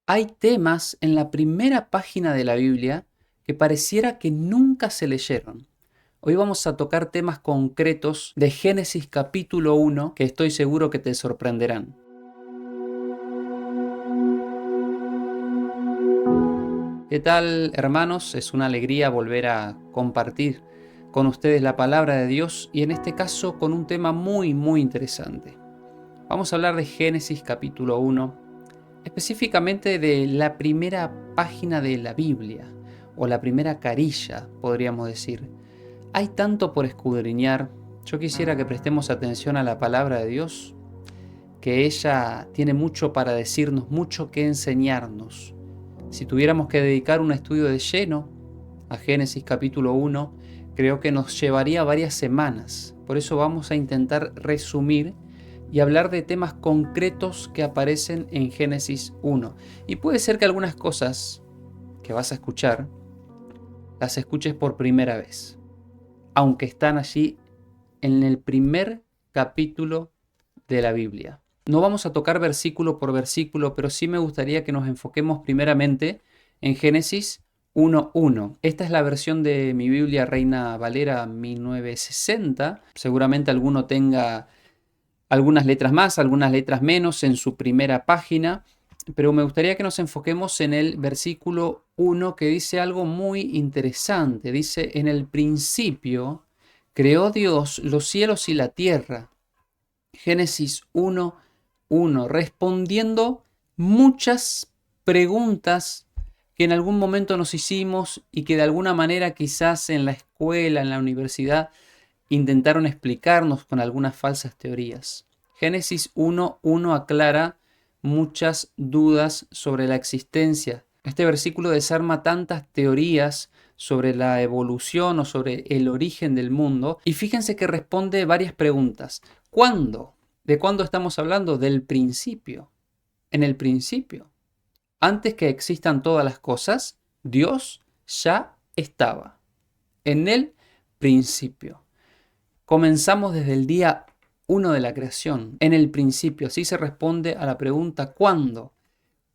Hay temas en la primera página de la Biblia que pareciera que nunca se leyeron. Hoy vamos a tocar temas concretos de Génesis capítulo 1 que estoy seguro que te sorprenderán. ¿Qué tal, hermanos? Es una alegría volver a compartir con ustedes la palabra de Dios y en este caso con un tema muy interesante. Vamos a hablar de Génesis capítulo 1, específicamente de la primera página de la Biblia, o la primera carilla, podríamos decir. Hay tanto por escudriñar. Yo quisiera que prestemos atención a la palabra de Dios, que ella tiene mucho para decirnos, mucho que enseñarnos. Si tuviéramos que dedicar un estudio de lleno a Génesis capítulo 1, creo que nos llevaría varias semanas. Por eso vamos a intentar resumir y hablar de temas concretos que aparecen en Génesis 1. Y puede ser que algunas cosas que vas a escuchar las escuches por primera vez, aunque están allí en el primer capítulo de la Biblia. No vamos a tocar versículo por versículo, pero sí me gustaría que nos enfoquemos primeramente en Génesis 1:1. Esta es la versión de mi Biblia Reina Valera 1960. Seguramente alguno tenga algunas letras más, algunas letras menos en su primera página, pero me gustaría que nos enfoquemos en el versículo 1 que dice algo muy interesante. Dice, en el principio creó Dios los cielos y la tierra. Génesis 1:1, respondiendo muchas preguntas que en algún momento nos hicimos y que de alguna manera quizás en la escuela, en la universidad, intentaron explicarnos con algunas falsas teorías. Génesis 1:1 aclara muchas dudas sobre la existencia. Este versículo desarma tantas teorías sobre la evolución o sobre el origen del mundo y fíjense que responde varias preguntas. ¿Cuándo? ¿De cuándo estamos hablando? Del principio. En el principio. Antes que existan todas las cosas, Dios ya estaba. En el principio. Comenzamos desde el día 1 de la creación, en el principio. Así se responde a la pregunta ¿cuándo?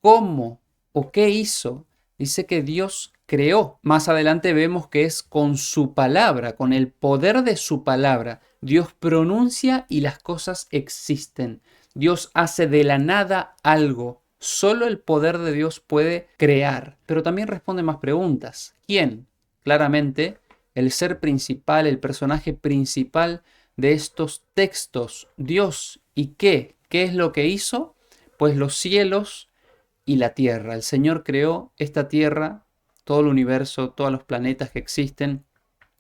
¿Cómo? ¿O qué hizo? Dice que Dios creó. Más adelante vemos que es con su palabra, con el poder de su palabra. Dios pronuncia y las cosas existen. Dios hace de la nada algo. Solo el poder de Dios puede crear. Pero también responde más preguntas. ¿Quién? Claramente, el ser principal, el personaje principal de estos textos. Dios. ¿Y qué? ¿Qué es lo que hizo? Pues los cielos y la tierra. El Señor creó esta tierra, todo el universo, todos los planetas que existen,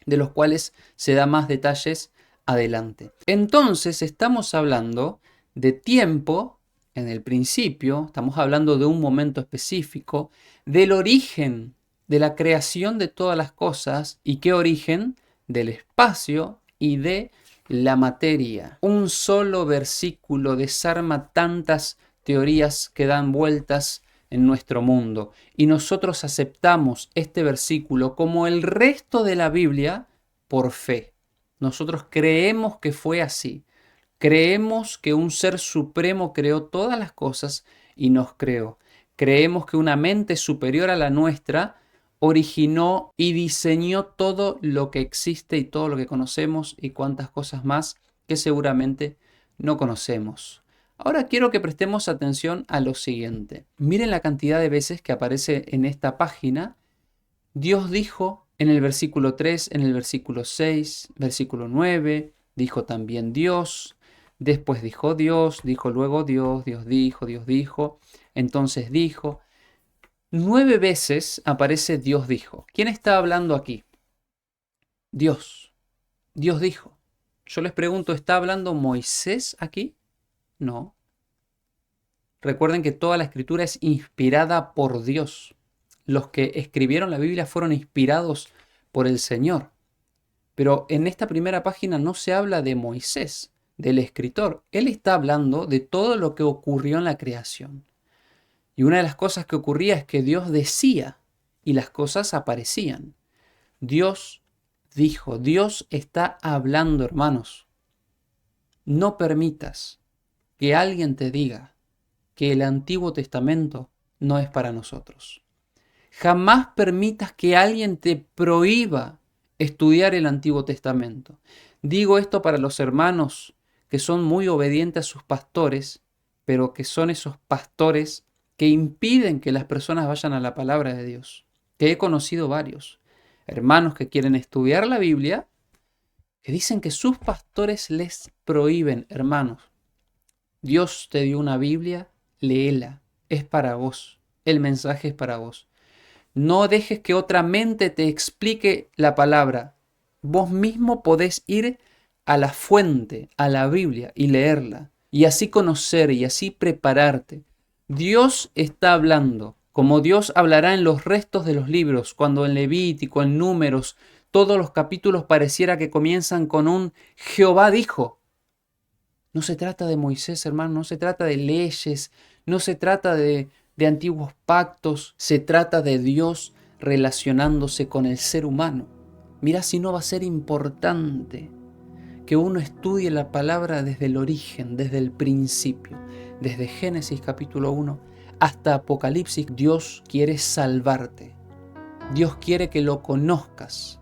de los cuales se da más detalles adelante. Entonces estamos hablando de tiempo en el principio, estamos hablando de un momento específico, del origen de la creación de todas las cosas. ¿Y qué origen? Del espacio y de la materia. Un solo versículo desarma tantas teorías que dan vueltas en nuestro mundo. Y nosotros aceptamos este versículo como el resto de la Biblia por fe. Nosotros creemos que fue así. Creemos que un ser supremo creó todas las cosas y nos creó. Creemos que una mente superior a la nuestra originó y diseñó todo lo que existe y todo lo que conocemos y cuantas cosas más que seguramente no conocemos. Ahora quiero que prestemos atención a lo siguiente. Miren la cantidad de veces que aparece en esta página. Dios dijo en el versículo 3, en el versículo 6, versículo 9, dijo también Dios, después dijo luego Dios, Dios dijo, entonces dijo. 9 veces aparece Dios dijo. ¿Quién está hablando aquí? Dios. Dios dijo. Yo les pregunto, ¿está hablando Moisés aquí? No. Recuerden que toda la escritura es inspirada por Dios. Los que escribieron la Biblia fueron inspirados por el Señor. Pero en esta primera página no se habla de Moisés, del escritor. Él está hablando de todo lo que ocurrió en la creación. Y una de las cosas que ocurría es que Dios decía y las cosas aparecían. Dios dijo, Dios está hablando, hermanos. No permitas que alguien te diga que el Antiguo Testamento no es para nosotros. Jamás permitas que alguien te prohíba estudiar el Antiguo Testamento. Digo esto para los hermanos que son muy obedientes a sus pastores, pero que son esos pastores que impiden que las personas vayan a la palabra de Dios. Que he conocido varios hermanos que quieren estudiar la Biblia, que dicen que sus pastores les prohíben. Hermanos, Dios te dio una Biblia, léela, es para vos, el mensaje es para vos. No dejes que otra mente te explique la palabra. Vos mismo podés ir a la fuente, a la Biblia, y leerla, y así conocer, y así prepararte. Dios está hablando, como Dios hablará en los restos de los libros, cuando en Levítico, en Números, todos los capítulos pareciera que comienzan con un Jehová dijo. No se trata de Moisés, hermano, no se trata de leyes, no se trata de antiguos pactos, se trata de Dios relacionándose con el ser humano. Mira si no va a ser importante que uno estudie la palabra desde el origen, desde el principio, desde Génesis capítulo 1 hasta Apocalipsis. Dios quiere salvarte, Dios quiere que lo conozcas.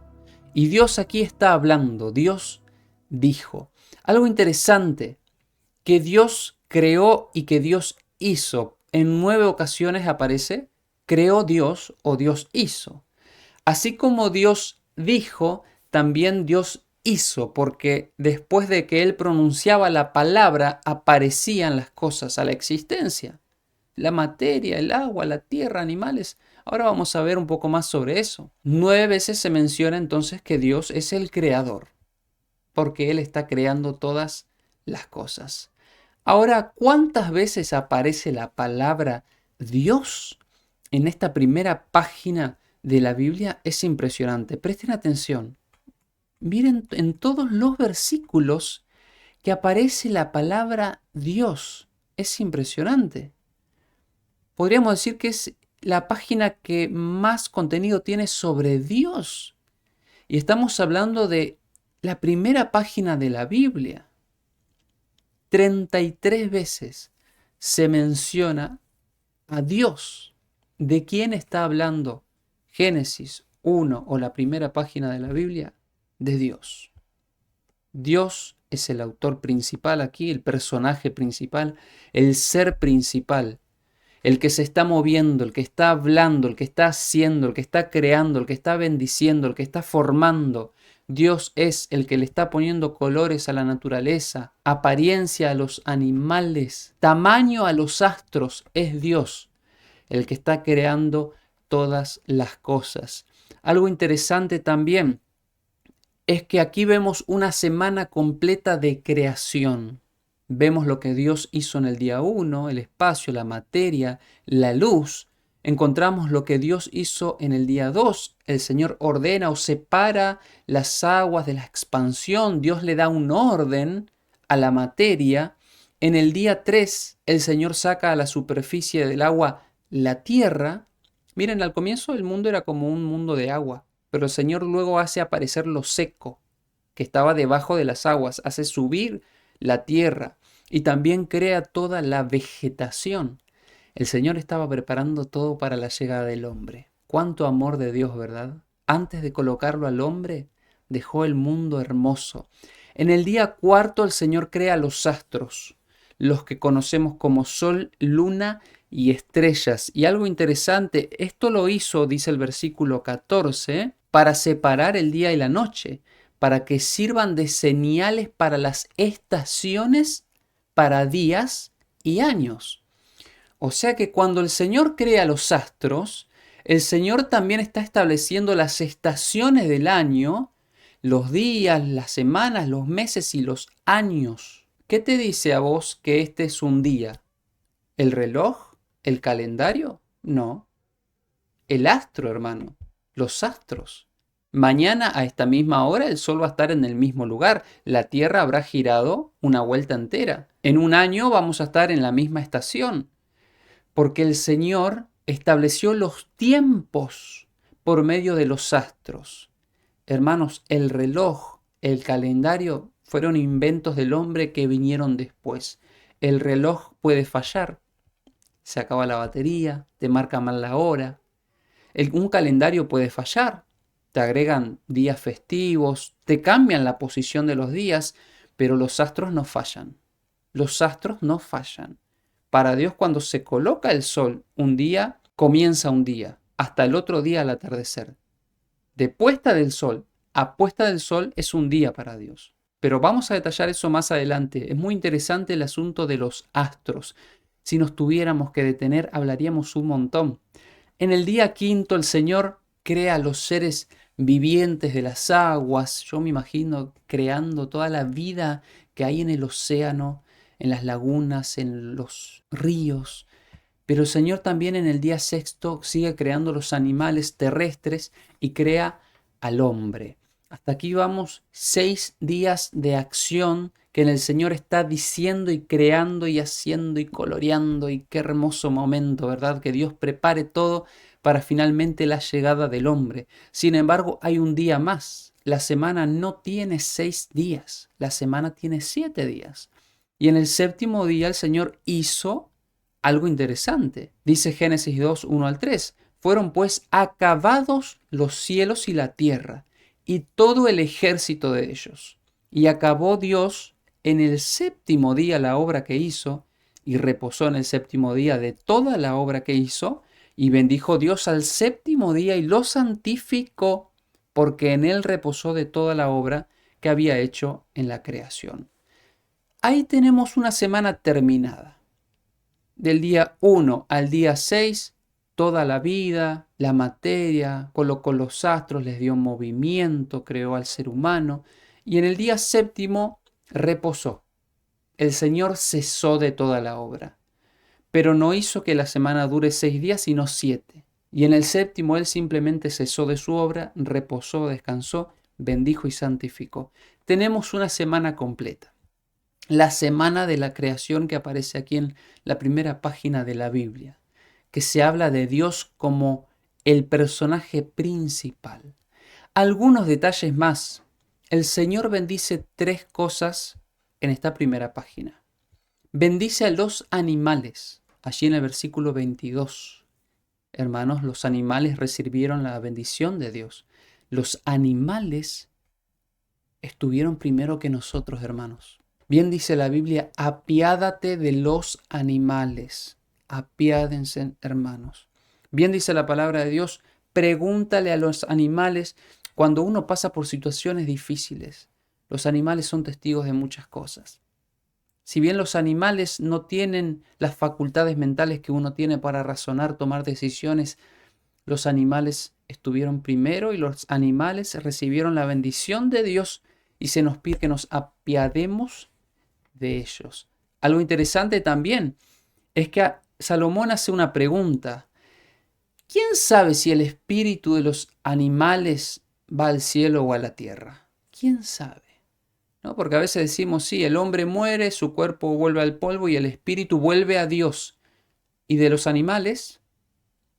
Y Dios aquí está hablando, Dios dijo. Algo interesante que Dios creó y que Dios hizo. En 9 ocasiones aparece, creó Dios o Dios hizo. Así como Dios dijo, también Dios hizo, porque después de que Él pronunciaba la palabra, aparecían las cosas a la existencia. La materia, el agua, la tierra, animales. Ahora vamos a ver un poco más sobre eso. 9 veces se menciona entonces que Dios es el creador, porque Él está creando todas las cosas. Ahora, ¿cuántas veces aparece la palabra Dios en esta primera página de la Biblia? Es impresionante. Presten atención. Miren en todos los versículos que aparece la palabra Dios. Es impresionante. Podríamos decir que es la página que más contenido tiene sobre Dios. Y estamos hablando de la primera página de la Biblia. 33 veces se menciona a Dios. ¿De quién está hablando Génesis 1 o la primera página de la Biblia? De Dios. Dios es el autor principal aquí, el personaje principal, el ser principal, el que se está moviendo, el que está hablando, el que está haciendo, el que está creando, el que está bendiciendo, el que está formando. Dios es el que le está poniendo colores a la naturaleza, apariencia a los animales, tamaño a los astros. Es Dios el que está creando todas las cosas. Algo interesante también es que aquí vemos una semana completa de creación. Vemos lo que Dios hizo en el día 1, el espacio, la materia, la luz. Encontramos lo que Dios hizo en el día 2. El Señor ordena o separa las aguas de la expansión. Dios le da un orden a la materia. En el día 3, el Señor saca a la superficie del agua la tierra. Miren, al comienzo el mundo era como un mundo de agua, pero el Señor luego hace aparecer lo seco que estaba debajo de las aguas, hace subir la tierra y también crea toda la vegetación. El Señor estaba preparando todo para la llegada del hombre. Cuánto amor de Dios, ¿verdad? Antes de colocarlo al hombre, dejó el mundo hermoso. En el día 4 el Señor crea los astros, los que conocemos como sol, luna y estrellas. Y algo interesante, esto lo hizo, dice el versículo 14, para separar el día y la noche, para que sirvan de señales para las estaciones, para días y años. O sea que cuando el Señor crea los astros, el Señor también está estableciendo las estaciones del año, los días, las semanas, los meses y los años. ¿Qué te dice a vos que este es un día? ¿El reloj? ¿El calendario? No. El astro, hermano. Los astros. Mañana a esta misma hora el sol va a estar en el mismo lugar. La Tierra habrá girado una vuelta entera. En un año vamos a estar en la misma estación. Porque el Señor estableció los tiempos por medio de los astros. Hermanos, el reloj, el calendario fueron inventos del hombre que vinieron después. El reloj puede fallar. se acaba la batería, te marca mal la hora. Un calendario puede fallar, te agregan días festivos, te cambian la posición de los días, pero los astros no fallan. Los astros no fallan. Para Dios, cuando se coloca el sol un día, comienza un día, hasta el otro día al atardecer. De puesta del sol a puesta del sol es un día para Dios. Pero vamos a detallar eso más adelante. Es muy interesante el asunto de los astros. Si nos tuviéramos que detener, hablaríamos un montón. En el día quinto, el Señor crea los seres vivientes de las aguas. Yo me imagino creando toda la vida que hay en el océano, en las lagunas, en los ríos. Pero el Señor también en el día sexto sigue creando los animales terrestres y crea al hombre. Hasta aquí vamos 6 días de acción que el Señor está diciendo y creando y haciendo y coloreando. Y qué hermoso momento, ¿verdad? Que Dios prepare todo para finalmente la llegada del hombre. Sin embargo, hay un día más. La semana no tiene 6 días, la semana tiene 7 días. Y en el séptimo día el Señor hizo algo interesante. Dice Génesis 2, 1 al 3. Fueron pues acabados los cielos y la tierra, y todo el ejército de ellos. Y acabó Dios en el séptimo día la obra que hizo, y reposó en el séptimo día de toda la obra que hizo, y bendijo Dios al séptimo día y lo santificó, porque en él reposó de toda la obra que había hecho en la creación. Ahí tenemos una semana terminada. Del día 1 al día 6, toda la vida, la materia, colocó los astros, les dio movimiento, creó al ser humano. Y en el día séptimo reposó. El Señor cesó de toda la obra. Pero no hizo que la semana dure 6 días, sino 7. Y en el séptimo Él simplemente cesó de su obra, reposó, descansó, bendijo y santificó. Tenemos una semana completa. La semana de la creación que aparece aquí en la primera página de la Biblia, que se habla de Dios como el personaje principal. Algunos detalles más. El Señor bendice 3 cosas en esta primera página. Bendice a los animales, allí en el versículo 22. Hermanos, los animales recibieron la bendición de Dios. Los animales estuvieron primero que nosotros, hermanos. Bien dice la Biblia, apiádate de los animales. Apiádense, hermanos. Bien dice la palabra de Dios, pregúntale a los animales cuando uno pasa por situaciones difíciles. Los animales son testigos de muchas cosas. Si bien los animales no tienen las facultades mentales que uno tiene para razonar, tomar decisiones, los animales estuvieron primero y los animales recibieron la bendición de Dios y se nos pide que nos apiademos de ellos. Algo interesante también es que Salomón hace una pregunta. ¿Quién sabe si el espíritu de los animales va al cielo o a la tierra? ¿Quién sabe? ¿No? Porque a veces decimos, sí, el hombre muere, su cuerpo vuelve al polvo y el espíritu vuelve a Dios. ¿Y de los animales?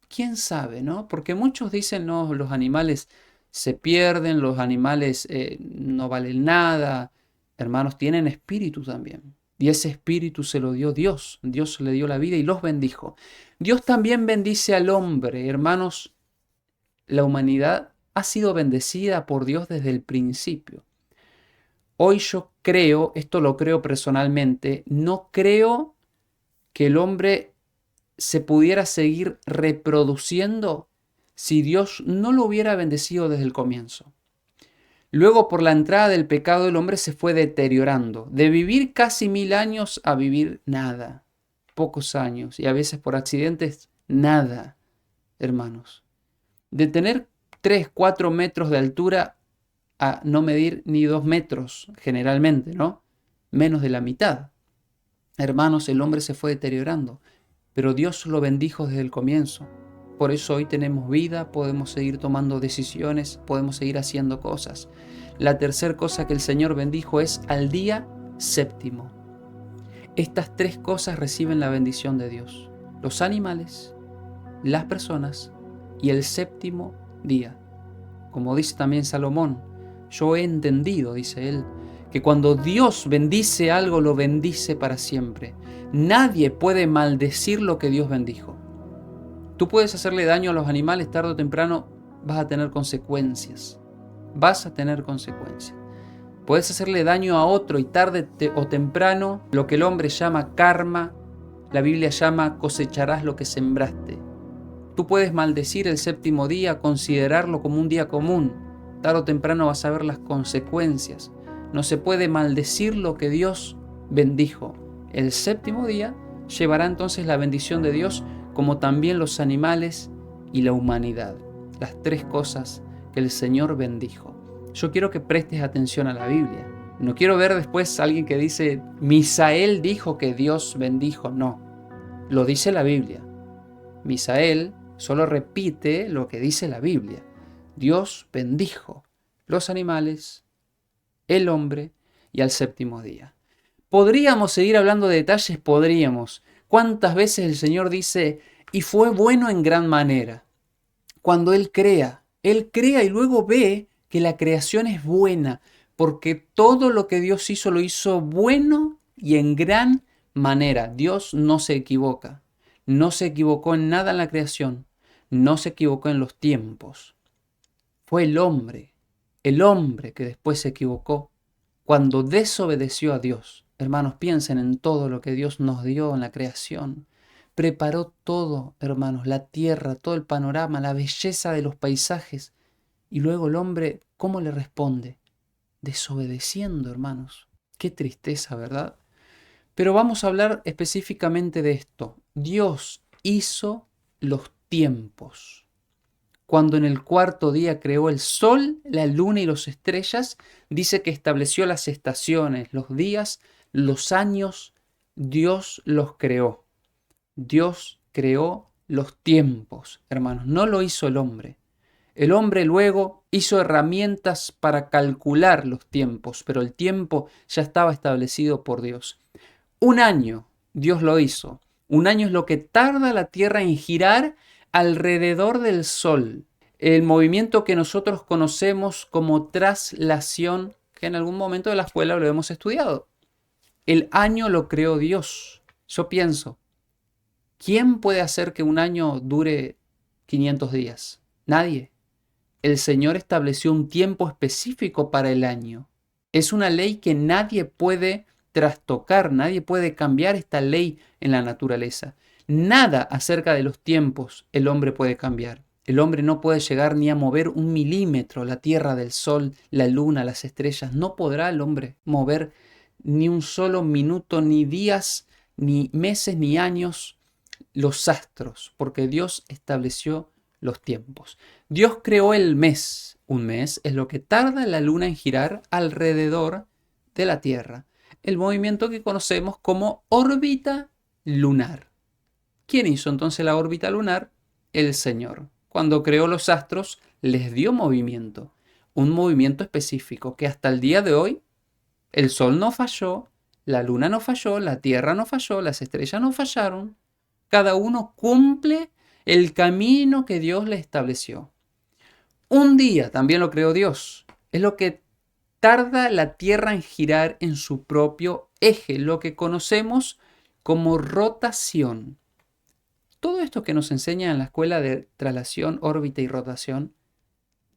¿Quién sabe? ¿No? Porque muchos dicen, no, los animales se pierden, los animales no valen nada. Hermanos, tienen espíritu también. Y ese espíritu se lo dio Dios. Dios le dio la vida y los bendijo. Dios también bendice al hombre. Hermanos, la humanidad ha sido bendecida por Dios desde el principio. Hoy yo creo, esto lo creo personalmente, no creo que el hombre se pudiera seguir reproduciendo si Dios no lo hubiera bendecido desde el comienzo. Luego, por la entrada del pecado, el hombre se fue deteriorando, de vivir casi 1000 años a vivir nada, pocos años, y a veces por accidentes, nada, hermanos. De tener 3, 4 metros de altura a no medir ni 2 metros, generalmente, ¿no? Menos de la mitad. Hermanos, el hombre se fue deteriorando, pero Dios lo bendijo desde el comienzo. Por eso hoy tenemos vida, podemos seguir tomando decisiones, podemos seguir haciendo cosas. La tercera cosa que el Señor bendijo es al día séptimo. Estas 3 cosas reciben la bendición de Dios: los animales, las personas y el séptimo día. Como dice también Salomón, yo he entendido, dice él, que cuando Dios bendice algo, lo bendice para siempre. Nadie puede maldecir lo que Dios bendijo. Tú puedes hacerle daño a los animales, tarde o temprano vas a tener consecuencias. Vas a tener consecuencias. Puedes hacerle daño a otro y tarde o temprano, lo que el hombre llama karma, la Biblia llama cosecharás lo que sembraste. Tú puedes maldecir el séptimo día, considerarlo como un día común. Tarde o temprano vas a ver las consecuencias. No se puede maldecir lo que Dios bendijo. El séptimo día llevará entonces la bendición de Dios, como también los animales y la humanidad. Las tres cosas que el Señor bendijo. Yo quiero que prestes atención a la Biblia. No quiero ver después a alguien que dice, Misael dijo que Dios bendijo. No, lo dice la Biblia. Misael solo repite lo que dice la Biblia. Dios bendijo los animales, el hombre y al séptimo día. ¿Podríamos seguir hablando de detalles? Podríamos. ¿Cuántas veces el Señor dice, y fue bueno en gran manera? Cuando Él crea y luego ve que la creación es buena, porque todo lo que Dios hizo lo hizo bueno y en gran manera. Dios no se equivoca. No se equivocó en nada en la creación. No se equivocó en los tiempos. Fue el hombre que después se equivocó cuando desobedeció a Dios. Hermanos, piensen en todo lo que Dios nos dio en la creación. Preparó todo, hermanos, la tierra, todo el panorama, la belleza de los paisajes. Y luego el hombre, ¿cómo le responde? Desobedeciendo, hermanos. Qué tristeza, ¿verdad? Pero vamos a hablar específicamente de esto. Dios hizo los tiempos. Cuando en el cuarto día creó el sol, la luna y las estrellas, dice que estableció las estaciones, los días, los años. Dios los creó. Dios creó los tiempos, hermanos. No lo hizo el hombre. El hombre luego hizo herramientas para calcular los tiempos, pero el tiempo ya estaba establecido por Dios. Un año Dios lo hizo. Un año es lo que tarda la Tierra en girar alrededor del Sol. El movimiento que nosotros conocemos como traslación, que en algún momento de la escuela lo hemos estudiado. El año lo creó Dios. Yo pienso, ¿quién puede hacer que un año dure 500 días? Nadie. El Señor estableció un tiempo específico para el año. Es una ley que nadie puede trastocar, nadie puede cambiar esta ley en la naturaleza. Nada acerca de los tiempos el hombre puede cambiar. El hombre no puede llegar ni a mover un milímetro la tierra del sol, la luna, las estrellas. No podrá el hombre mover ni un solo minuto, ni días, ni meses, ni años los astros, porque Dios estableció los tiempos. Dios creó el mes. Un mes es lo que tarda la luna en girar alrededor de la Tierra. El movimiento que conocemos como órbita lunar. ¿Quién hizo entonces la órbita lunar? El Señor. Cuando creó los astros, les dio movimiento. Un movimiento específico que hasta el día de hoy el Sol no falló, la Luna no falló, la Tierra no falló, las estrellas no fallaron. Cada uno cumple el camino que Dios le estableció. Un día también lo creó Dios. Es lo que tarda la Tierra en girar en su propio eje, lo que conocemos como rotación. Todo esto que nos enseña en la escuela de traslación, órbita y rotación,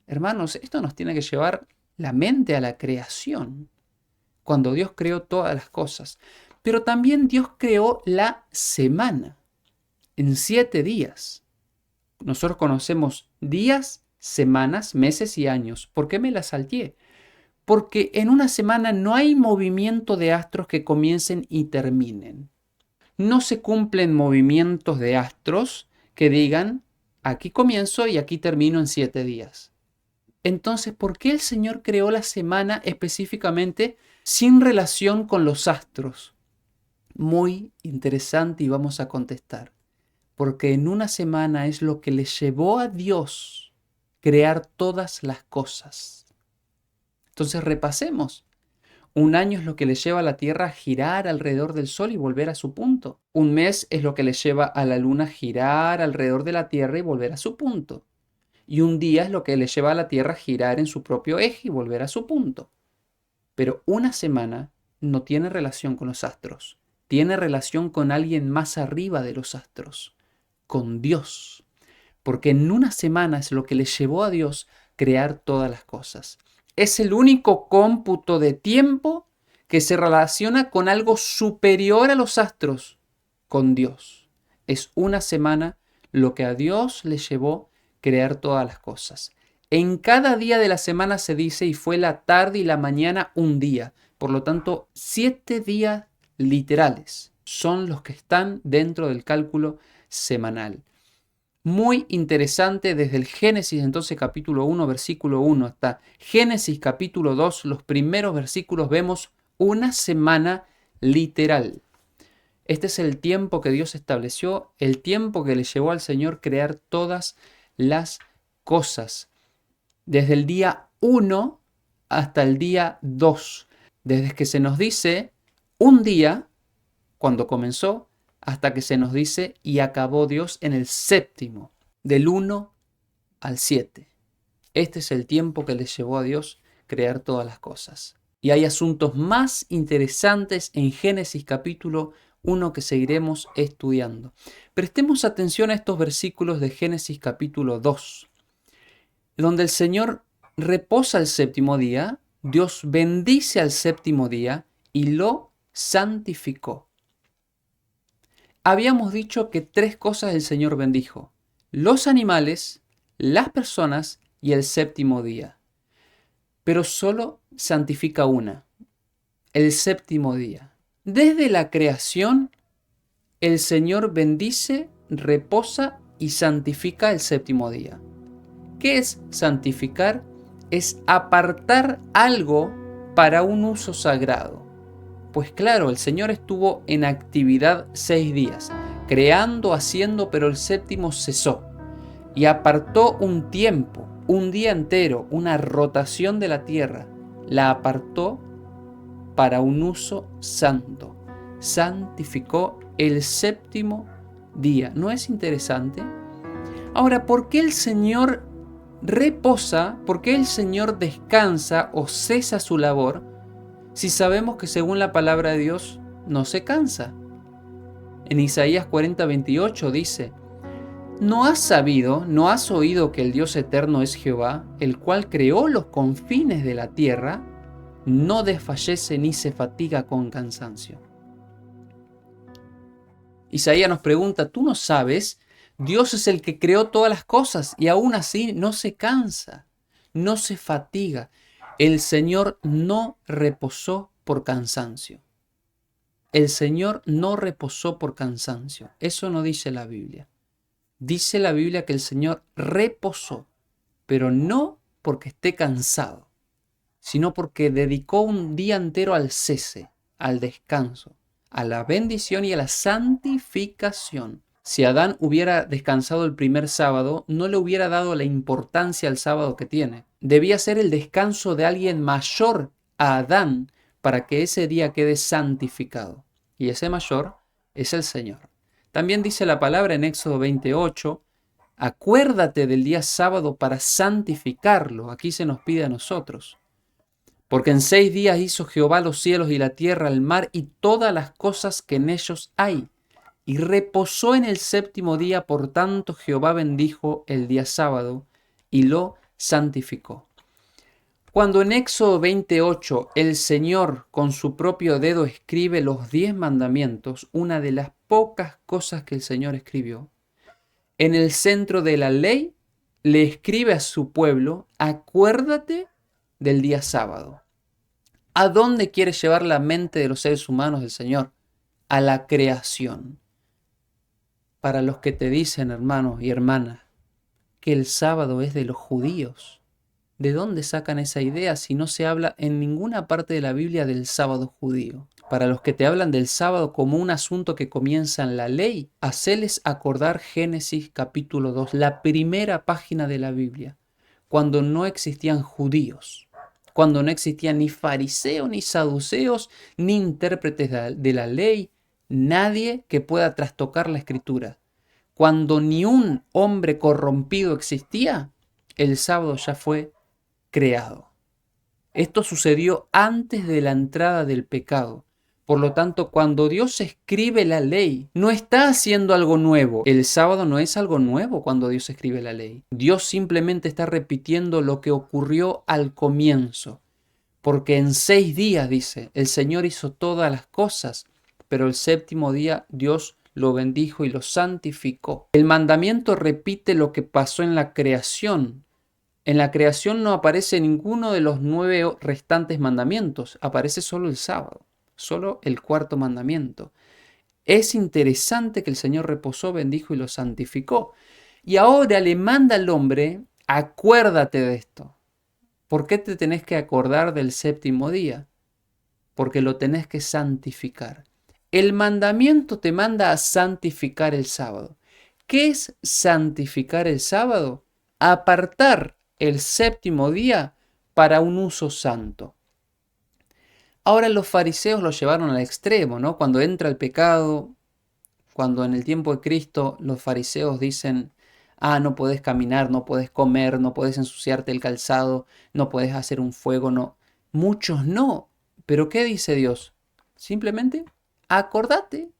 hermanos, esto nos tiene que llevar la mente a la creación, cuando Dios creó todas las cosas. Pero también Dios creó la semana en 7 días. Nosotros conocemos días, semanas, meses y años. ¿Por qué me la salteé? Porque en una semana no hay movimiento de astros que comiencen y terminen. No se cumplen movimientos de astros que digan, aquí comienzo y aquí termino en 7 días. Entonces, ¿por qué el Señor creó la semana específicamente sin relación con los astros? Muy interesante y vamos a contestar. Porque en una semana es lo que le llevó a Dios crear todas las cosas. Entonces repasemos. Un año es lo que le lleva a la Tierra a girar alrededor del Sol y volver a su punto. Un mes es lo que le lleva a la Luna a girar alrededor de la Tierra y volver a su punto. Y un día es lo que le lleva a la Tierra a girar en su propio eje y volver a su punto. Pero una semana no tiene relación con los astros, tiene relación con alguien más arriba de los astros, con Dios. Porque en una semana es lo que le llevó a Dios crear todas las cosas. Es el único cómputo de tiempo que se relaciona con algo superior a los astros, con Dios. Es una semana lo que a Dios le llevó crear todas las cosas. En cada día de la semana se dice, y fue la tarde y la mañana un día. Por lo tanto, 7 días literales son los que están dentro del cálculo semanal. Muy interesante desde el Génesis, entonces capítulo 1, versículo 1 hasta Génesis capítulo 2, los primeros versículos vemos una semana literal. Este es el tiempo que Dios estableció, el tiempo que le llevó al Señor crear todas las cosas. Desde el día 1 hasta el día 2. Desde que se nos dice un día, cuando comenzó, hasta que se nos dice y acabó Dios en el séptimo, del 1 al 7. Este es el tiempo que le llevó a Dios crear todas las cosas. Y hay asuntos más interesantes en Génesis capítulo 1 que seguiremos estudiando. Prestemos atención a estos versículos de Génesis capítulo 2, donde el Señor reposa el séptimo día, Dios bendice al séptimo día y lo santificó. Habíamos dicho que 3 cosas el Señor bendijo: los animales, las personas y el séptimo día. Pero solo santifica una, el séptimo día. Desde la creación, el Señor bendice, reposa y santifica el séptimo día. ¿Qué es santificar? Es apartar algo para un uso sagrado. Pues claro, el Señor estuvo en actividad 6 días, creando, haciendo, pero el séptimo cesó y apartó un tiempo, un día entero, una rotación de la tierra. La apartó para un uso santo. Santificó el séptimo día. ¿No es interesante? Ahora, ¿por qué el Señor reposa? ¿Por qué el Señor descansa o cesa su labor? Si sabemos que según la palabra de Dios no se cansa. En Isaías 40:28 dice: ¿No has sabido, no has oído que el Dios eterno es Jehová, el cual creó los confines de la tierra? No desfallece ni se fatiga con cansancio. Isaías nos pregunta: ¿tú no sabes? Dios es el que creó todas las cosas y aún así no se cansa, no se fatiga. El Señor no reposó por cansancio. El Señor no reposó por cansancio. Eso no dice la Biblia. Dice la Biblia que el Señor reposó, pero no porque esté cansado, sino porque dedicó un día entero al cese, al descanso, a la bendición y a la santificación. Si Adán hubiera descansado el primer sábado, no le hubiera dado la importancia al sábado que tiene. Debía ser el descanso de alguien mayor a Adán para que ese día quede santificado. Y ese mayor es el Señor. También dice la palabra en Éxodo 28, acuérdate del día sábado para santificarlo. Aquí se nos pide a nosotros. Porque en 6 días hizo Jehová los cielos y la tierra, el mar y todas las cosas que en ellos hay. Y reposó en el séptimo día, por tanto Jehová bendijo el día sábado y lo santificó. Cuando en Éxodo 28 el Señor con su propio dedo escribe los 10 mandamientos, una de las pocas cosas que el Señor escribió, en el centro de la ley le escribe a su pueblo: acuérdate del día sábado. ¿A dónde quiere llevar la mente de los seres humanos el Señor? A la creación. Para los que te dicen, hermanos y hermanas, que el sábado es de los judíos, ¿de dónde sacan esa idea si no se habla en ninguna parte de la Biblia del sábado judío? Para los que te hablan del sábado como un asunto que comienza en la ley, haceles acordar Génesis capítulo 2, la primera página de la Biblia, cuando no existían judíos, cuando no existían ni fariseos, ni saduceos, ni intérpretes de la ley, nadie que pueda trastocar la escritura. Cuando ni un hombre corrompido existía, el sábado ya fue creado. Esto sucedió antes de la entrada del pecado. Por lo tanto, cuando Dios escribe la ley, no está haciendo algo nuevo. El sábado no es algo nuevo cuando Dios escribe la ley. Dios simplemente está repitiendo lo que ocurrió al comienzo. Porque en 6 días, dice, el Señor hizo todas las cosas, pero el séptimo día Dios lo bendijo y lo santificó. El mandamiento repite lo que pasó en la creación. En la creación no aparece ninguno de los 9 restantes mandamientos, aparece solo el sábado, solo el cuarto mandamiento. Es interesante que el Señor reposó, bendijo y lo santificó. Y ahora le manda al hombre, acuérdate de esto. ¿Por qué te tenés que acordar del séptimo día? Porque lo tenés que santificar. El mandamiento te manda a santificar el sábado. ¿Qué es santificar el sábado? Apartar el séptimo día para un uso santo. Ahora los fariseos lo llevaron al extremo, ¿no? Cuando entra el pecado, cuando en el tiempo de Cristo los fariseos dicen, no podés caminar, no podés comer, no podés ensuciarte el calzado, no podés hacer un fuego, no. Muchos no. ¿Pero qué dice Dios? Simplemente acordate.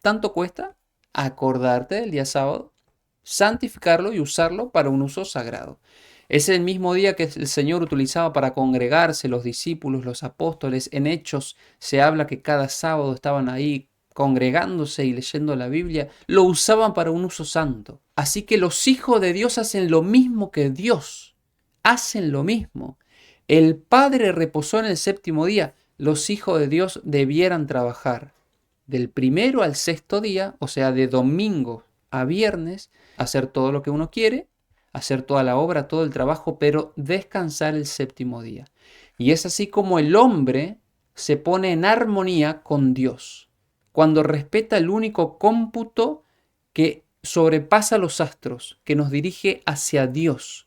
¿Tanto cuesta acordarte del día sábado? Santificarlo y usarlo para un uso sagrado. Es el mismo día que el Señor utilizaba para congregarse los discípulos, los apóstoles. En Hechos se habla que cada sábado estaban ahí congregándose y leyendo la Biblia. Lo usaban para un uso santo. Así que los hijos de Dios hacen lo mismo que Dios. Hacen lo mismo. El Padre reposó en el séptimo día. Los hijos de Dios debieran trabajar del primero al sexto día, o sea, de domingo a viernes, hacer todo lo que uno quiere, hacer toda la obra, todo el trabajo, pero descansar el séptimo día. Y es así como el hombre se pone en armonía con Dios, cuando respeta el único cómputo que sobrepasa los astros, que nos dirige hacia Dios.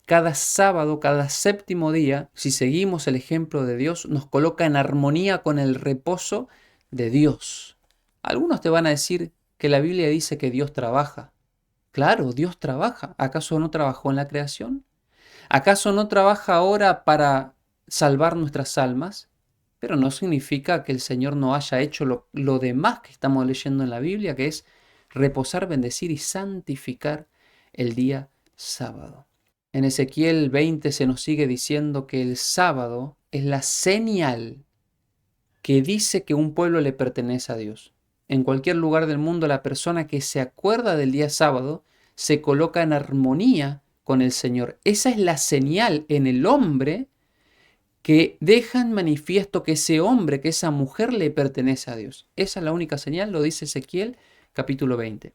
Cada sábado, cada séptimo día, si seguimos el ejemplo de Dios, nos coloca en armonía con el reposo de Dios. Algunos te van a decir que la Biblia dice que Dios trabaja. Claro, Dios trabaja. ¿Acaso no trabajó en la creación? ¿Acaso no trabaja ahora para salvar nuestras almas? Pero no significa que el Señor no haya hecho lo demás que estamos leyendo en la Biblia, que es reposar, bendecir y santificar el día sábado. En Ezequiel 20 se nos sigue diciendo que el sábado es la señal que dice que un pueblo le pertenece a Dios. En cualquier lugar del mundo, la persona que se acuerda del día sábado se coloca en armonía con el Señor. Esa es la señal en el hombre que deja en manifiesto que ese hombre, que esa mujer le pertenece a Dios. Esa es la única señal, lo dice Ezequiel capítulo 20.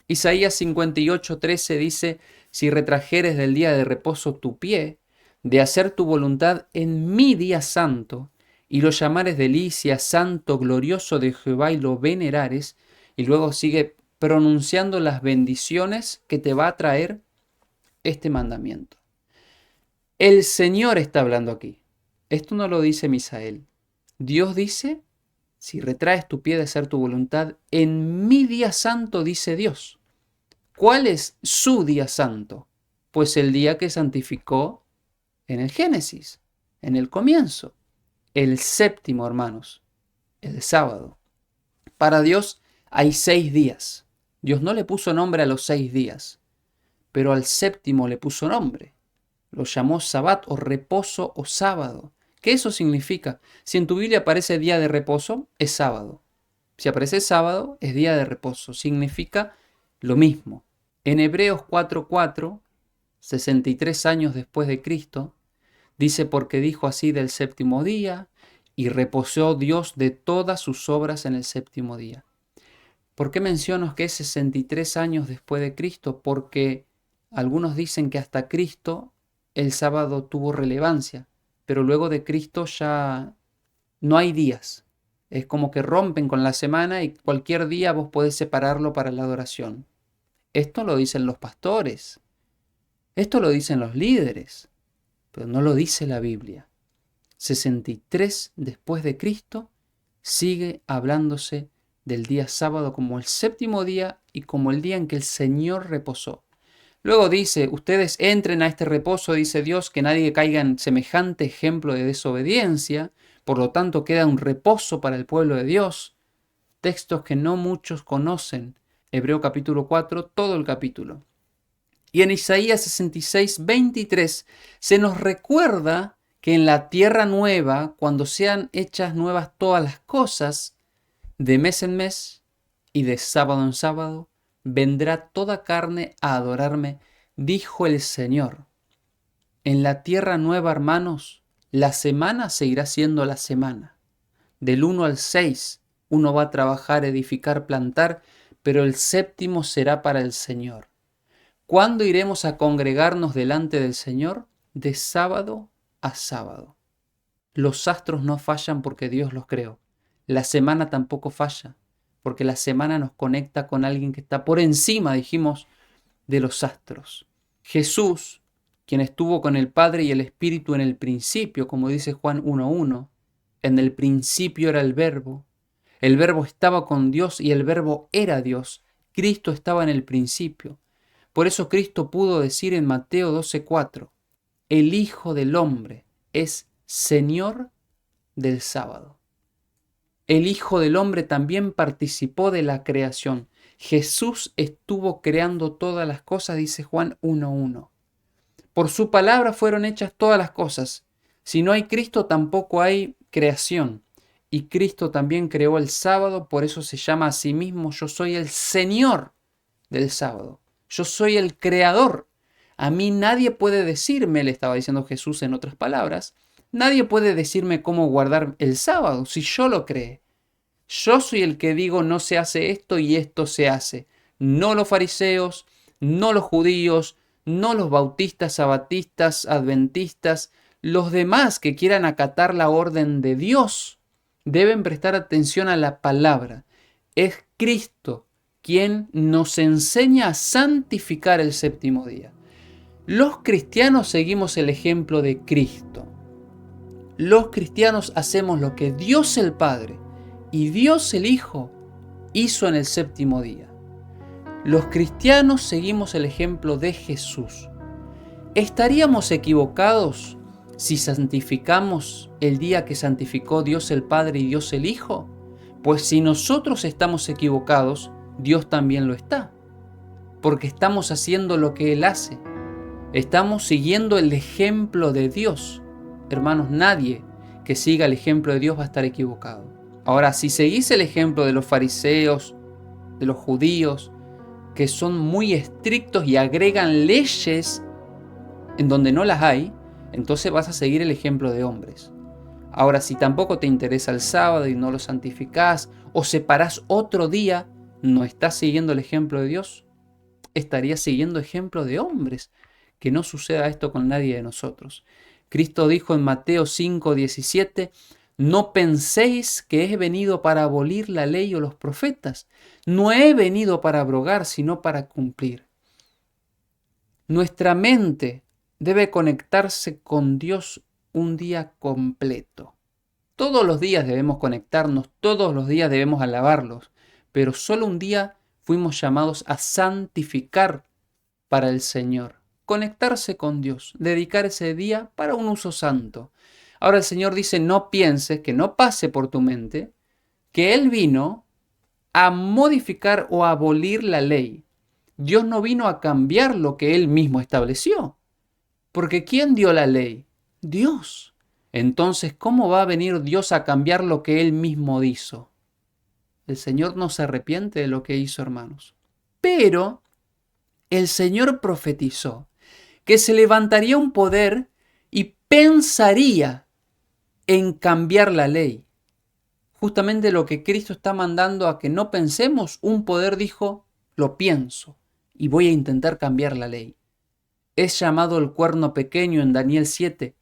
Isaías 58:13 dice, si retrajeres del día de reposo tu pie, de hacer tu voluntad en mi día santo, y lo llamares delicia, santo, glorioso de Jehová, y lo venerares, y luego sigue pronunciando las bendiciones que te va a traer este mandamiento. El Señor está hablando aquí. Esto no lo dice Misael. Dios dice, si retraes tu pie de hacer tu voluntad, en mi día santo, dice Dios. ¿Cuál es su día santo? Pues el día que santificó en el Génesis, en el comienzo. El séptimo, hermanos, el sábado. Para Dios hay 6 días. Dios no le puso nombre a los 6 días, pero al séptimo le puso nombre. Lo llamó Sabbat o reposo o sábado. ¿Qué eso significa? Si en tu Biblia aparece día de reposo, es sábado. Si aparece sábado, es día de reposo. Significa lo mismo. En Hebreos 4:4, 63 años después de Cristo, dice porque dijo así del séptimo día y reposó Dios de todas sus obras en el séptimo día. ¿Por qué menciono que es 63 años después de Cristo? Porque algunos dicen que hasta Cristo el sábado tuvo relevancia, pero luego de Cristo ya no hay días. Es como que rompen con la semana y cualquier día vos podés separarlo para la adoración. Esto lo dicen los pastores, esto lo dicen los líderes, pero no lo dice la Biblia. 63 después de Cristo sigue hablándose del día sábado como el séptimo día y como el día en que el Señor reposó. Luego dice, ustedes entren a este reposo, dice Dios, que nadie caiga en semejante ejemplo de desobediencia. Por lo tanto, queda un reposo para el pueblo de Dios. Textos que no muchos conocen. Hebreo capítulo 4, todo el capítulo. Y en Isaías 66, 23 se nos recuerda que en la tierra nueva, cuando sean hechas nuevas todas las cosas, de mes en mes y de sábado en sábado, vendrá toda carne a adorarme, dijo el Señor. En la tierra nueva, hermanos, la semana seguirá siendo la semana. Del 1 al 6, uno va a trabajar, edificar, plantar, pero el séptimo será para el Señor. ¿Cuándo iremos a congregarnos delante del Señor? De sábado a sábado. Los astros no fallan porque Dios los creó. La semana tampoco falla, porque la semana nos conecta con alguien que está por encima, dijimos, de los astros. Jesús, quien estuvo con el Padre y el Espíritu en el principio, como dice Juan 1:1, en el principio era el Verbo estaba con Dios y el Verbo era Dios. Cristo estaba en el principio. Por eso Cristo pudo decir en Mateo 12:4, el Hijo del Hombre es Señor del sábado. El Hijo del Hombre también participó de la creación. Jesús estuvo creando todas las cosas, dice Juan 1:1. Por su palabra fueron hechas todas las cosas. Si no hay Cristo, tampoco hay creación. Y Cristo también creó el sábado, por eso se llama a sí mismo, yo soy el Señor del sábado. Yo soy el creador. A mí nadie puede decirme, le estaba diciendo Jesús en otras palabras, nadie puede decirme cómo guardar el sábado si yo lo creé. Yo soy el que digo no se hace esto y esto se hace. No los fariseos, no los judíos, no los bautistas, sabatistas, adventistas, los demás que quieran acatar la orden de Dios deben prestar atención a la palabra. Es Cristo quien nos enseña a santificar el séptimo día. Los cristianos seguimos el ejemplo de Cristo. Los cristianos hacemos lo que Dios el Padre y Dios el Hijo hizo en el séptimo día. Los cristianos seguimos el ejemplo de Jesús. ¿Estaríamos equivocados si santificamos el día que santificó Dios el Padre y Dios el Hijo? Pues si nosotros estamos equivocados, Dios también lo está, porque estamos haciendo lo que Él hace. Estamos siguiendo el ejemplo de Dios. Hermanos, nadie que siga el ejemplo de Dios va a estar equivocado. Ahora, si seguís el ejemplo de los fariseos, de los judíos, que son muy estrictos y agregan leyes en donde no las hay, entonces vas a seguir el ejemplo de hombres. Ahora, si tampoco te interesa el sábado y no lo santificás, o separás otro día, no estás siguiendo el ejemplo de Dios, estarías siguiendo ejemplo de hombres. Que no suceda esto con nadie de nosotros. Cristo dijo en Mateo 5:17, no penséis que he venido para abolir la ley o los profetas. No he venido para abrogar, sino para cumplir. Nuestra mente debe conectarse con Dios un día completo. Todos los días debemos conectarnos, todos los días debemos alabarlos, pero solo un día fuimos llamados a santificar para el Señor. Conectarse con Dios, dedicar ese día para un uso santo. Ahora el Señor dice, no pienses, que no pase por tu mente, que Él vino a modificar o a abolir la ley. Dios no vino a cambiar lo que Él mismo estableció. Porque ¿quién dio la ley? Dios. Entonces, ¿cómo va a venir Dios a cambiar lo que Él mismo hizo? El Señor no se arrepiente de lo que hizo, hermanos. Pero el Señor profetizó que se levantaría un poder y pensaría en cambiar la ley. Justamente lo que Cristo está mandando a que no pensemos, un poder dijo, lo pienso y voy a intentar cambiar la ley. Es llamado el cuerno pequeño en Daniel 7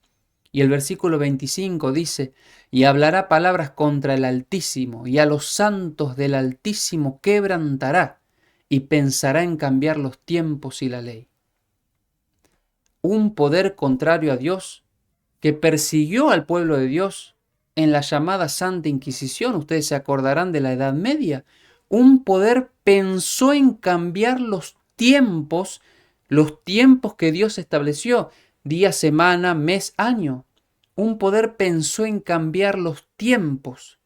y el versículo 25 dice, y hablará palabras contra el Altísimo y a los santos del Altísimo quebrantará y pensará en cambiar los tiempos y la ley. Un poder contrario a Dios que persiguió al pueblo de Dios en la llamada Santa Inquisición, ustedes se acordarán de la Edad Media, un poder pensó en cambiar los tiempos, los tiempos que Dios estableció, día, semana, mes, año. Un poder pensó en cambiar los tiempos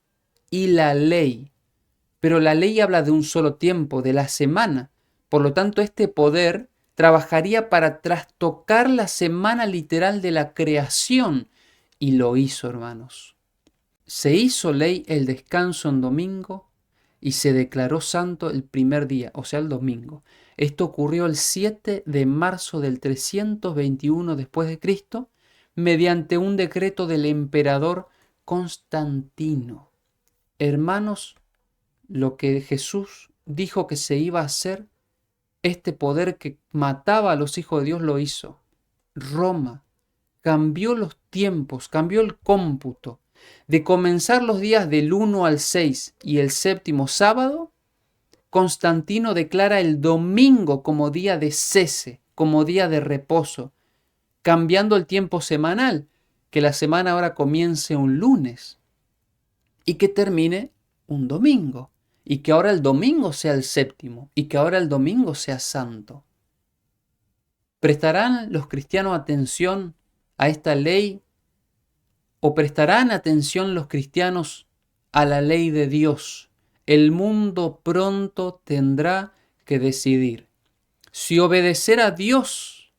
y la ley. Pero la ley habla de un solo tiempo, de la semana. Por lo tanto, este poder trabajaría para trastocar la semana literal de la creación. Y lo hizo, hermanos. Se hizo ley el descanso en domingo y se declaró santo el primer día, o sea, el domingo. Esto ocurrió el 7 de marzo del 321 después de Cristo, mediante un decreto del emperador Constantino. Hermanos, lo que Jesús dijo que se iba a hacer, este poder que mataba a los hijos de Dios lo hizo. Roma cambió los tiempos, cambió el cómputo. De comenzar los días del 1 al 6 y el séptimo sábado, Constantino declara el domingo como día de cese, como día de reposo, cambiando el tiempo semanal, que la semana ahora comience un lunes y que termine un domingo, y que ahora el domingo sea el séptimo, y que ahora el domingo sea santo. ¿Prestarán los cristianos atención a esta ley? ¿O prestarán atención los cristianos a la ley de Dios? El mundo pronto tendrá que decidir si obedecer a Dios,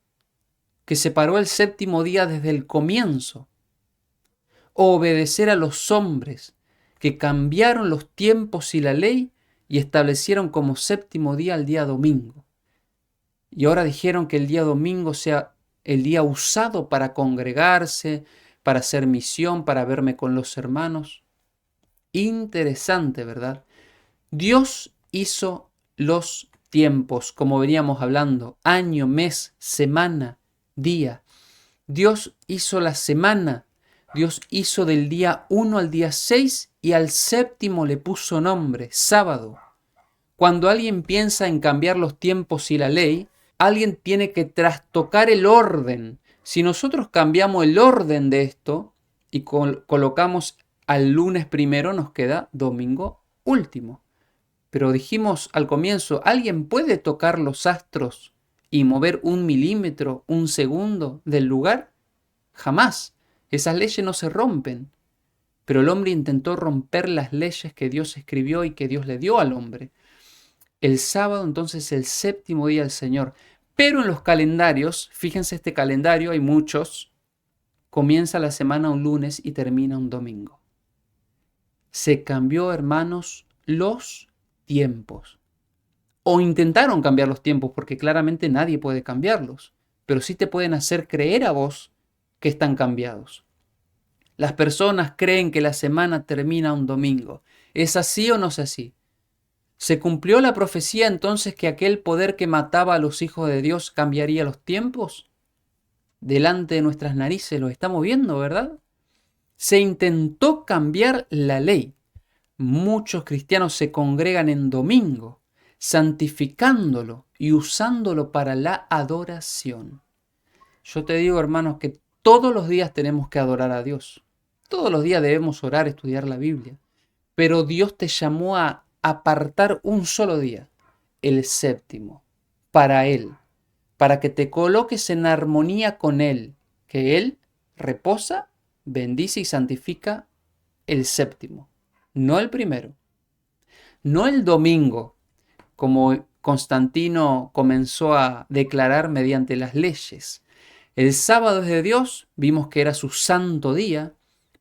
que separó el séptimo día desde el comienzo, o obedecer a los hombres, que cambiaron los tiempos y la ley y establecieron como séptimo día el día domingo. Y ahora dijeron que el día domingo sea el día usado para congregarse, para hacer misión, para verme con los hermanos. Interesante, ¿verdad? Dios hizo los tiempos, como veníamos hablando, año, mes, semana, día. Dios hizo la semana. Dios hizo del día 1 al día 6 y al séptimo le puso nombre, sábado. Cuando alguien piensa en cambiar los tiempos y la ley, alguien tiene que trastocar el orden. Si nosotros cambiamos el orden de esto y colocamos al lunes primero, nos queda domingo último. Pero dijimos al comienzo, ¿alguien puede tocar los astros y mover 1 milímetro, 1 segundo del lugar? Jamás. Esas leyes no se rompen. Pero el hombre intentó romper las leyes que Dios escribió y que Dios le dio al hombre. El sábado entonces el séptimo día del Señor. Pero en los calendarios, fíjense este calendario, hay muchos, comienza la semana un lunes y termina un domingo. Se cambió, hermanos, los tiempos. O intentaron cambiar los tiempos, porque claramente nadie puede cambiarlos, pero sí te pueden hacer creer a vos que están cambiados. Las personas creen que la semana termina un domingo. ¿Es así o no es así? ¿Se cumplió la profecía entonces que aquel poder que mataba a los hijos de Dios cambiaría los tiempos? Delante de nuestras narices lo estamos viendo, ¿verdad? Se intentó cambiar la ley. Muchos cristianos se congregan en domingo, santificándolo y usándolo para la adoración. Yo te digo, hermanos, que todos los días tenemos que adorar a Dios. Todos los días debemos orar, estudiar la Biblia. Pero Dios te llamó a apartar un solo día, el séptimo, para Él, para que te coloques en armonía con Él, que Él reposa, bendice y santifica el séptimo, no el primero, no el domingo, como Constantino comenzó a declarar mediante las leyes. El sábado es de Dios, vimos que era su santo día,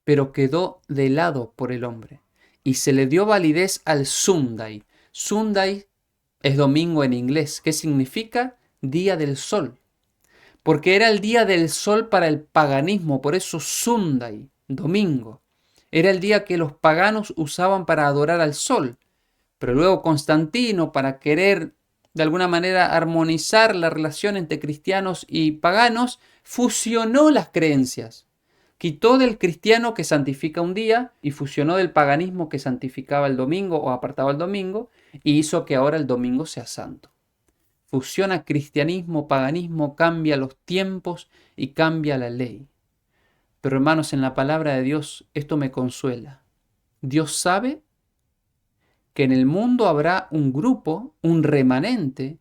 pero quedó de lado por el hombre y se le dio validez al Sunday. Sunday es domingo en inglés. ¿Qué significa? Día del sol. Porque era el día del sol para el paganismo, por eso Sunday, domingo. Era el día que los paganos usaban para adorar al sol. Pero luego Constantino, para querer de alguna manera armonizar la relación entre cristianos y paganos, fusionó las creencias. Quitó del cristiano que santifica un día y fusionó del paganismo que santificaba el domingo o apartaba el domingo y hizo que ahora el domingo sea santo. Fusiona cristianismo, paganismo, cambia los tiempos y cambia la ley. Pero hermanos, en la palabra de Dios esto me consuela. Dios sabe que en el mundo habrá un grupo, un remanente,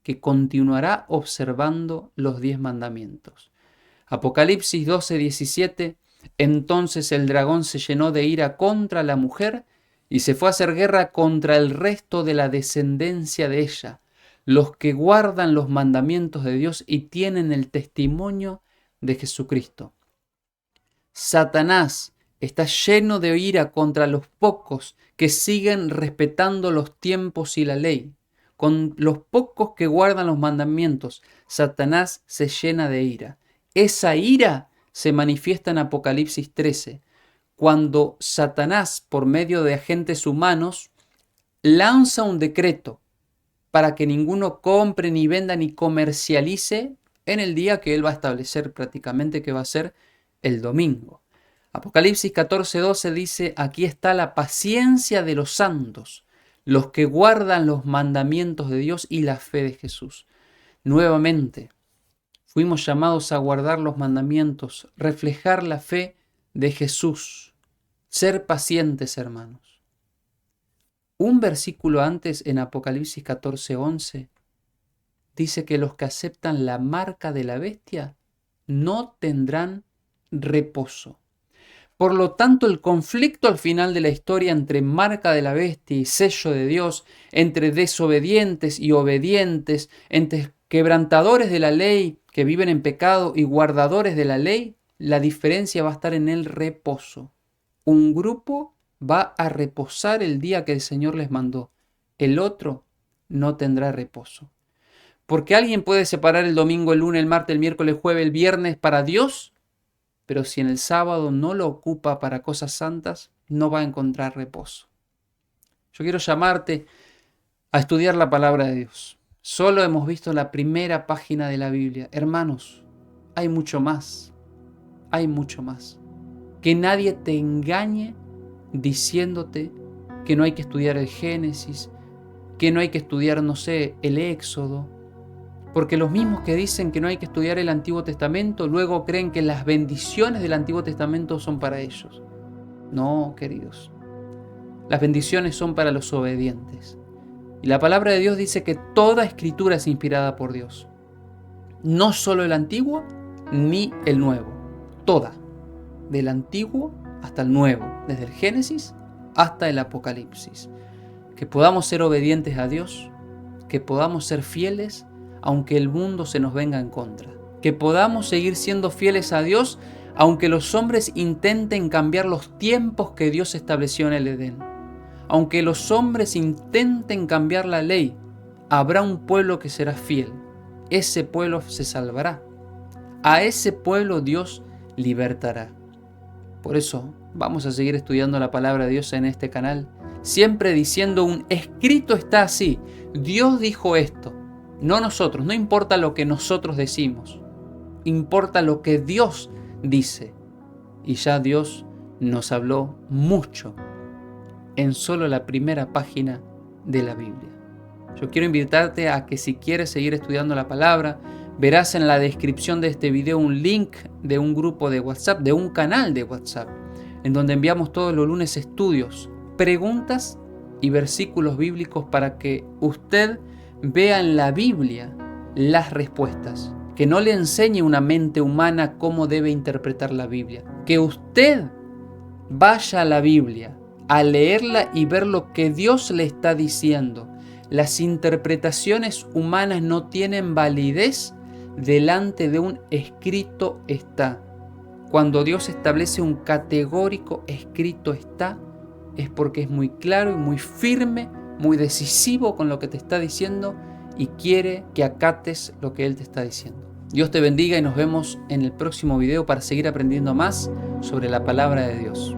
que continuará observando los 10 mandamientos. Apocalipsis 12:17. Entonces el dragón se llenó de ira contra la mujer y se fue a hacer guerra contra el resto de la descendencia de ella, los que guardan los mandamientos de Dios y tienen el testimonio de Jesucristo. Satanás está lleno de ira contra los pocos que siguen respetando los tiempos y la ley. Con los pocos que guardan los mandamientos, Satanás se llena de ira. Esa ira se manifiesta en Apocalipsis 13, cuando Satanás, por medio de agentes humanos, lanza un decreto para que ninguno compre, ni venda, ni comercialice en el día que él va a establecer prácticamente, que va a ser el domingo. Apocalipsis 14:12 dice: aquí está la paciencia de los santos, los que guardan los mandamientos de Dios y la fe de Jesús. Nuevamente, fuimos llamados a guardar los mandamientos, reflejar la fe de Jesús, ser pacientes, hermanos. Un versículo antes, en Apocalipsis 14:11, dice que los que aceptan la marca de la bestia no tendrán reposo. Por lo tanto, el conflicto al final de la historia entre marca de la bestia y sello de Dios, entre desobedientes y obedientes, entre quebrantadores de la ley que viven en pecado y guardadores de la ley, la diferencia va a estar en el reposo. Un grupo va a reposar el día que el Señor les mandó. El otro no tendrá reposo. Porque alguien puede separar el domingo, el lunes, el martes, el miércoles, el jueves, el viernes para Dios, pero si en el sábado no lo ocupa para cosas santas, no va a encontrar reposo. Yo quiero llamarte a estudiar la palabra de Dios. Solo hemos visto la primera página de la Biblia. Hermanos, hay mucho más. Hay mucho más. Que nadie te engañe diciéndote que no hay que estudiar el Génesis, que no hay que estudiar, no sé, el Éxodo. Porque los mismos que dicen que no hay que estudiar el Antiguo Testamento, luego creen que las bendiciones del Antiguo Testamento son para ellos. No, queridos. Las bendiciones son para los obedientes. Y la palabra de Dios dice que toda escritura es inspirada por Dios. No solo el Antiguo ni el Nuevo. Toda. Del Antiguo hasta el Nuevo. Desde el Génesis hasta el Apocalipsis. Que podamos ser obedientes a Dios. Que podamos ser fieles aunque el mundo se nos venga en contra. Que podamos seguir siendo fieles a Dios, aunque los hombres intenten cambiar los tiempos que Dios estableció en el Edén. Aunque los hombres intenten cambiar la ley, habrá un pueblo que será fiel. Ese pueblo se salvará. A ese pueblo Dios libertará. Por eso vamos a seguir estudiando la palabra de Dios en este canal, siempre diciendo un escrito está así. Dios dijo esto. No nosotros, no importa lo que nosotros decimos, importa lo que Dios dice. Y ya Dios nos habló mucho en solo la primera página de la Biblia. Yo quiero invitarte a que si quieres seguir estudiando la palabra, verás en la descripción de este video un link de un grupo de WhatsApp, de un canal de WhatsApp, en donde enviamos todos los lunes estudios, preguntas y versículos bíblicos para que usted vea en la Biblia las respuestas, que no le enseñe una mente humana cómo debe interpretar la Biblia, que usted vaya a la Biblia a leerla y ver lo que Dios le está diciendo. Las interpretaciones humanas no tienen validez delante de un escrito está. Cuando Dios establece un categórico escrito está, es porque es muy claro y muy firme, muy decisivo con lo que te está diciendo y quiere que acates lo que Él te está diciendo. Dios te bendiga y nos vemos en el próximo video para seguir aprendiendo más sobre la palabra de Dios.